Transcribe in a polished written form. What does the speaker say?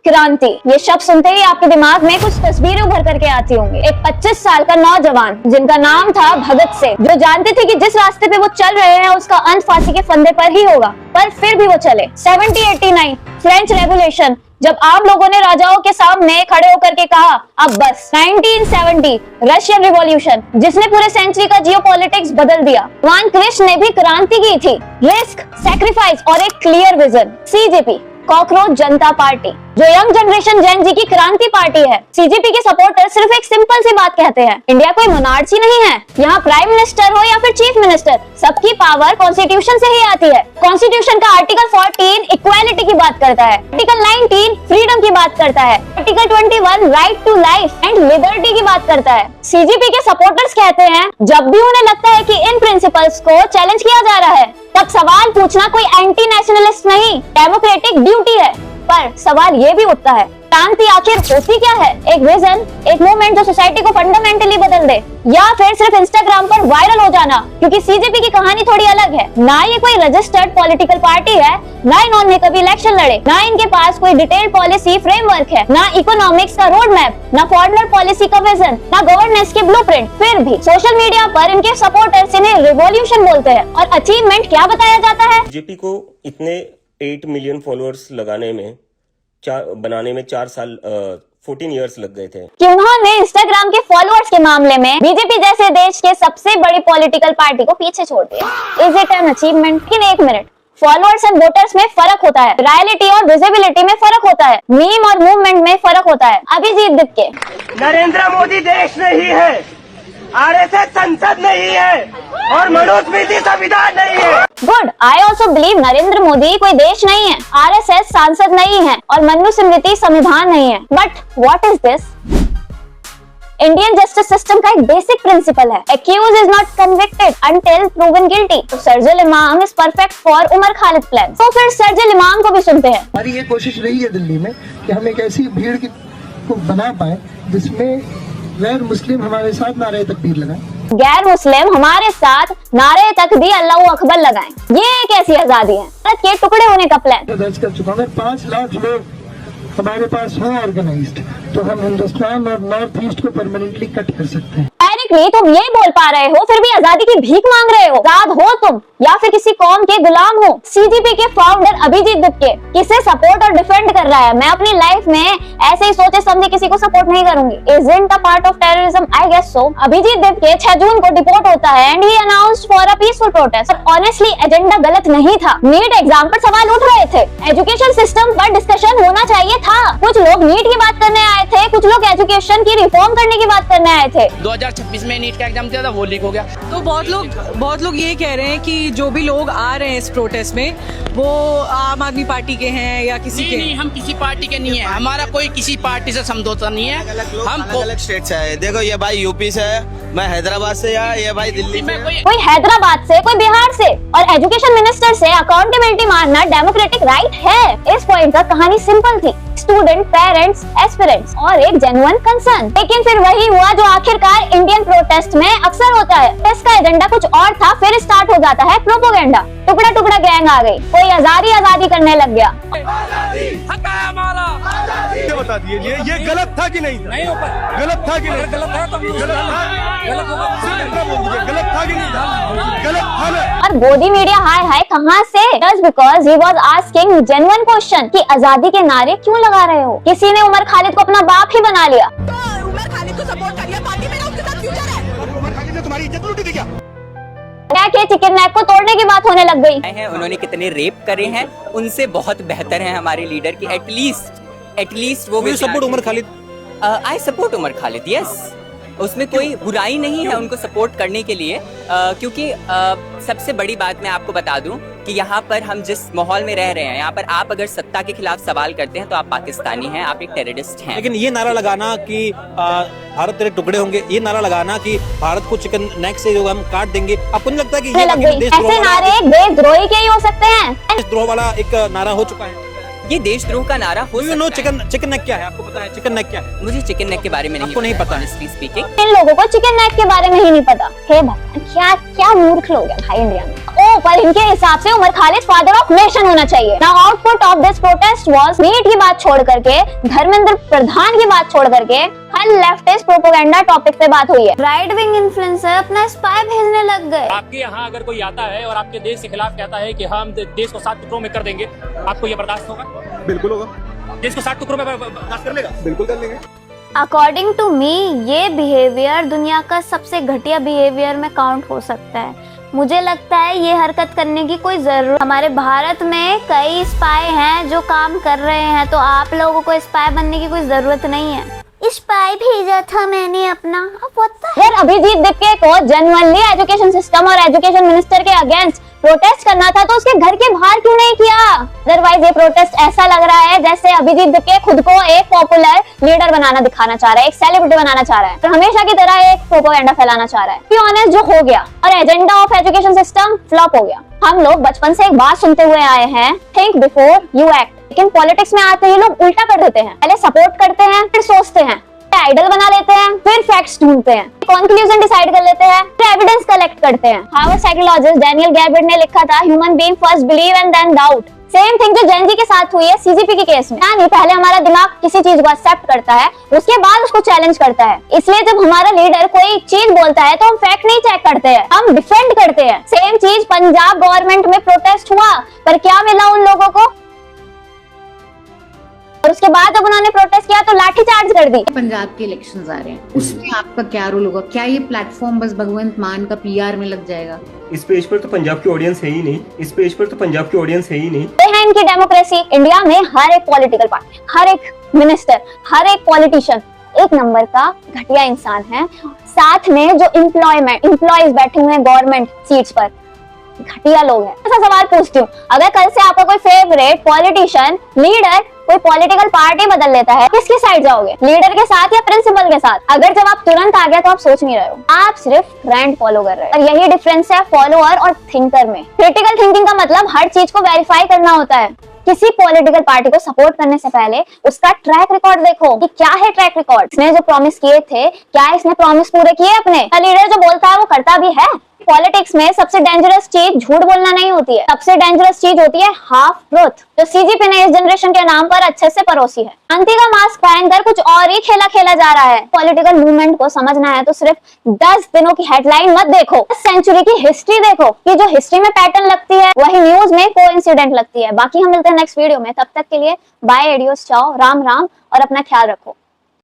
क्रांति, ये शब्द सुनते ही आपके दिमाग में कुछ तस्वीरें उभर करके आती होंगी। एक 25 साल का नौजवान जिनका नाम था भगत सिंह, जो जानते थे कि जिस रास्ते पे वो चल रहे हैं उसका अंत फांसी के फंदे पर ही होगा, पर फिर भी वो चले। 1789 फ्रेंच रेवोल्यूशन, जब आम लोगों ने राजाओं के सामने खड़े होकर के कहा अब बस। 1970 रशियन रिवॉल्यूशन, जिसने पूरे सेंचुरी का जियोपॉलिटिक्स बदल दिया। भगवान कृष्ण ने भी क्रांति की थी, रिस्क, सैक्रिफाइस और एक क्लियर विजन। सीजेपी, कॉकरोच जनता पार्टी, जो यंग जनरेशन जेन जी की क्रांति पार्टी है। सीजेपी के सपोर्टर सिर्फ एक सिंपल सी बात कहते हैं, इंडिया कोई मोनार्ची नहीं है, यहाँ प्राइम मिनिस्टर हो या फिर चीफ मिनिस्टर, सबकी पावर कॉन्स्टिट्यूशन से ही आती है। कॉन्स्टिट्यूशन का आर्टिकल 14 इक्वालिटी की बात करता है, आर्टिकल 19 फ्रीडम की बात करता है, article 21 right to life and liberty की बात करता है। सीजेपी के सपोर्टर्स कहते हैं जब भी उन्हें लगता है कि इन प्रिंसिपल्स को चैलेंज किया जा रहा है, तब सवाल पूछना कोई एंटी नेशनलिस्ट नहीं, डेमोक्रेटिक ड्यूटी है। पर सवाल ये भी उठता है, क्रांति आखिर होती क्या है? एक विजन, एक मूवमेंट जो सोसाइटी को फंडामेंटली बदल दे, या फिर सिर्फ इंस्टाग्राम पर वायरल हो जाना? क्योंकि सीजेपी की कहानी थोड़ी अलग है। ना ये कोई रजिस्टर्ड पॉलिटिकल पार्टी है, ना इन्होंने कभी इलेक्शन लड़े, ना इनके पास कोई डिटेल्ड पॉलिसी फ्रेमवर्क है, ना इकोनॉमिक्स का रोड मैप, ना फॉरेनर पॉलिसी का विजन, ना गवर्नेंस के ब्लूप्रिंट। फिर भी सोशल मीडिया पर इनके सपोर्टर्स इन्हें रिवॉल्यूशन बोलते हैं। और अचीवमेंट क्या बताया जाता है? बीजेपी को इतने 8 मिलियन फॉलोअर्स बनाने में 14 इयर्स लग गए थे कि उन्होंने इंस्टाग्राम के फॉलोअर्स के मामले में बीजेपी जैसे देश के सबसे बड़ी पॉलिटिकल पार्टी को पीछे छोड़ दिया। Is it an achievement? लेकिन एक मिनट, फॉलोअर्स एंड वोटर्स में फर्क होता है, रियलिटी और विजिबिलिटी में फर्क होता है, मीम और मूवमेंट में फर्क होता है। अभिजीत दिक्के, नरेंद्र मोदी देश नहीं है, आरएसएस संसद नहीं है और मनुस्मृति संविधान नहीं है। Good, I also believe Narendra Modi कोई देश नहीं है, आरएसएस सांसद नहीं है और मनुस्मृति संविधान नहीं है। But what is this? Indian justice system का एक बेसिक प्रिंसिपल है, accused is not convicted until proven guilty। तो सर्जिल इमाम is perfect for Umar Khalid plan. तो फिर सर्जिल इमाम को भी सुनते हैं। हमारी ये कोशिश रही है दिल्ली में कि हम एक ऐसी भीड़ को बना पाए जिसमें गैर मुस्लिम हमारे साथ नारे तकबीर लगाएं, गैर मुस्लिम हमारे साथ नारे तकबीर अल्लाहू अकबर लगाएं। ये एक ऐसी आजादी है। भारत के टुकड़े होने का प्लान दर्ज कर चुका हूँ। 5 लाख लोग हमारे पास हों ऑर्गेनाइज्ड, तो हम हिंदुस्तान और नॉर्थ ईस्ट को परमानेंटली कट कर सकते हैं। टेक्निकली तुम ये बोल पा रहे हो, फिर भी आजादी की भीख मांग रहे हो। आजाद हो तुम या फिर किसी कौम के गुलाम हो? सीजेपी के फाउंडर अभिजीत दिक्के किसे सपोर्ट और डिफेंड कर रहा है? मैं अपनी लाइफ में ऐसे ही सोचे समझे किसी को सपोर्ट नहीं करूंगी। Isn't a part of terrorism? I guess so। Abhijit दिक्के 6 जून को डिपोर्ट होता है and he announced for a peaceful protest. Honestly agenda गलत नहीं था। नीट एग्जाम पर सवाल उठ रहे थे, एजुकेशन सिस्टम पर डिस्कशन होना चाहिए था। कुछ लोग नीट की बात करने आए थे, कुछ लोग एजुकेशन की रिफॉर्म करने की बात करने आए थे। 2026 में नीट का एग्जाम दिया था, वो लीक हो गया। तो बहुत लोग ये कह रहे हैं कि जो भी लोग आ रहे हैं इस प्रोटेस्ट में वो आम आदमी पार्टी के हैं या किसी के। नहीं, हम किसी पार्टी के नहीं है, हमारा कोई किसी पार्टी से समझौता नहीं है। हम अलग स्टेट से आए। देखो ये भाई यूपी से है, मैं हैदराबाद से, या ये भाई दिल्ली में, कोई हैदराबाद से, कोई बिहार से। और एजुकेशन मिनिस्टर से अकाउंटेबिलिटी मांगना डेमोक्रेटिक राइट है। इस पॉइंट पर कहानी सिंपल थी, स्टूडेंट, पेरेंट्स, एस्पिरेंट्स और एक जेन्युइन कंसर्न। लेकिन फिर वही हुआ जो आखिरकार इंडियन प्रोटेस्ट में अक्सर होता है। इसका एजेंडा कुछ और था, फिर स्टार्ट हो जाता है प्रोपोगेंडा। टुकड़ा टुकड़ा गैंग आ गई, कोई आजादी करने लग गया। ये बता दीजिए, ये गलत था कि नहीं? नहीं गलत था कि नहीं? गलत था तो गलत था कि नहीं? गलत था ना। और गोदी मीडिया हाय कहाँ से? Just because he was asking genuine question कि आजादी के नारे क्यों लगा रहे हो? किसी ने उमर खालिद को अपना बाप ही बना लिया। तो उमर खालिद को सपोर्ट करिए, पार्टी में उसके साथ फ्यूचर है। उमर खालिद ने तुम्हारी इज्जत लूटी थी क्या? के चिकन नेक को तोड़ने की बात होने लग गई है। उन्होंने कितने रेप करे हैं, उनसे बहुत बेहतर है हमारे लीडर की। एटलीस्ट वो भी support Umar Khalid. I support Umar Khalid, yes. उसमें कोई बुराई नहीं है उनको सपोर्ट करने के लिए, क्योंकि सबसे बड़ी बात मैं आपको बता दूं कि यहाँ पर हम जिस माहौल में रह रहे हैं, यहाँ पर आप अगर सत्ता के खिलाफ सवाल करते हैं तो आप पाकिस्तानी हैं, आप एक टेररिस्ट हैं। लेकिन ये नारा लगाना कि भारत तेरे टुकड़े होंगे, ये नारा लगाना कि भारत को चिकन नेक से जो हम काट देंगे, आपको नहीं लगता कि ये ऐसे नारे देशद्रोही के ही हो सकते हैं? देशद्रोह वाला एक नारा हो चुका है। ये देशद्रोह का नारा हो सकता है। चिकन नेक क्या है? आपको पता है चिकन नेक क्या है? मुझे चिकन नेक के बारे में नहीं पता। ऑनेस्टली स्पीकिंग, इन लोगों को चिकन नेक के बारे में ही नहीं पता। हे भगवान, क्या मूर्ख लोग हैं भाई इंडिया में। ओ, पर इनके हिसाब से Umar Khalid father of nation होना चाहिए। Now output of this protest was NEET की बात छोड़ करके, धर्मेंद्र प्रधान की बात छोड़ करके हर लेफ्टिस्ट प्रोपेगेंडा टॉपिक पे बात हुई है। राइट विंग इन्फ्लुएंसर अपना स्पाई भेजने लग गए। आपके यहाँ अगर कोई आता है और आपके देश के खिलाफ कहता है कि हम देश को 7 टुकड़ों में कर देंगे, आपको ये बर्दाश्त होगा? बिल्कुल होगा। देश को 7 टुकड़ों में बर्दाश्त कर लेगा? बिल्कुल कर लेंगे। अकॉर्डिंग टू मी ये बिहेवियर दुनिया का सबसे घटिया बिहेवियर में काउंट हो सकता है। मुझे लगता है ये हरकत करने की कोई जरूरत, हमारे भारत में कई स्पाई हैं जो काम कर रहे हैं, तो आप लोगों को स्पाई बनने की कोई जरूरत नहीं है। स्पाई भेजा था मैंने अपना। यार अभिजीत दिप्के को जेन्युइनली एजुकेशन सिस्टम और एजुकेशन मिनिस्टर के अगेंस्ट प्रोटेस्ट करना था तो उसके घर के बाहर क्यों नहीं किया? अदरवाइज ये प्रोटेस्ट ऐसा लग रहा है जैसे अभिजीत दिप्के खुद को एक पॉपुलर लीडर बनाना दिखाना चाह रहा है, एक सेलिब्रिटी बनाना चाह रहा है, तो हमेशा की तरह एक प्रोपेगेंडा फैलाना चाह रहा है। बी ऑनेस्ट, जो हो गया और agenda of education system flop हो गया। हम लोग बचपन से एक बात सुनते हुए आए हैं, थिंक बिफोर यू एक्ट, लेकिन पॉलिटिक्स में आते ही लोग उल्टा कर देते हैं। पहले सपोर्ट करते हैं, फिर सोचते हैं, आइडल बना लेते हैं, फिर फैक्ट्स ढूंढते हैं, कंक्लूजन डिसाइड कर लेते हैं, फिर एविडेंस कलेक्ट करते हैं। हार्वर्ड साइकोलॉजिस्ट डैनियल गैबिट ने लिखा था, human being first believe and then doubt. Same thing जो जेन जी के साथ हुई है सीजीपी के केस में, यानी पहले हमारा दिमाग किसी चीज को एक्सेप्ट करता है, उसके बाद उसको चैलेंज करता है। इसलिए जब हमारा लीडर कोई चीज बोलता है तो हम फैक्ट नहीं चेक करते हैं, हम डिफेंड करते हैं। सेम चीज पंजाब गवर्नमेंट में प्रोटेस्ट हुआ, पर क्या मिला उन लोगों को? और उसके बाद जब उन्होंने प्रोटेस्ट किया तो लाठी चार्ज कर दी। पंजाब के इलेक्शंस आ रहे हैं, उसमें आपका क्या रोल होगा? क्या ये प्लेटफॉर्म बस भगवंत मान का पीआर में लग जाएगा? इस पेज पर तो पंजाब की ऑडियंस है ही नहीं, इस पेज पर तो पंजाब की ऑडियंस है ही नहीं। ये है इनकी डेमोक्रेसी। इंडिया में हर एक पॉलिटिकल पार्टी, हर एक मिनिस्टर, हर एक पॉलिटिशियन एक नंबर का घटिया इंसान है। साथ में जो एम्प्लॉयज बैठे हुए हैं गवर्नमेंट सीट्स पर, घटिया लोग हैं। ऐसा सवाल पूछती हूँ, अगर कल से आपका कोई फेवरेट पॉलिटिशियन, लीडर, कोई पॉलिटिकल पार्टी बदल लेता है, किसकी साइड जाओगे? लीडर के साथ या प्रिंसिपल के साथ? अगर जब आप तुरंत आ गया तो आप सोच नहीं रहे हो, आप सिर्फ ट्रेंड फॉलो कर रहे हो। और यही डिफरेंस है फॉलोअर और थिंकर में। क्रिटिकल थिंकिंग का मतलब हर चीज को वेरीफाई करना होता है। किसी पॉलिटिकल पार्टी को सपोर्ट करने से पहले उसका ट्रैक रिकॉर्ड देखो कि क्या है ट्रैक रिकॉर्ड। इसने जो प्रॉमिस किए थे, क्या इसने प्रॉमिस पूरे किए अपने? लीडर जो बोलता है वो करता भी है। पॉलिटिक्स में सबसे डेंजरस चीज झूठ बोलना नहीं होती है, सबसे डेंजरस चीज होती है हाफ ट्रुथ, जो सीजीपी ने इस जनरेशन के नाम पर अच्छे से परोसी है। शांति का मास्क पहनकर कुछ और ही खेला खेला जा रहा है। पॉलिटिकल मूवमेंट को समझना है तो सिर्फ 10 दिनों की हेडलाइन मत देखो, सेंचुरी की हिस्ट्री देखो कि जो हिस्ट्री में पैटर्न लगती है वही न्यूज में कोइंसिडेंट लगती है। बाकी हम मिलते हैं नेक्स्ट वीडियो में, तब तक के लिए बाय, एडियोस, चाओ, राम राम और अपना ख्याल रखो।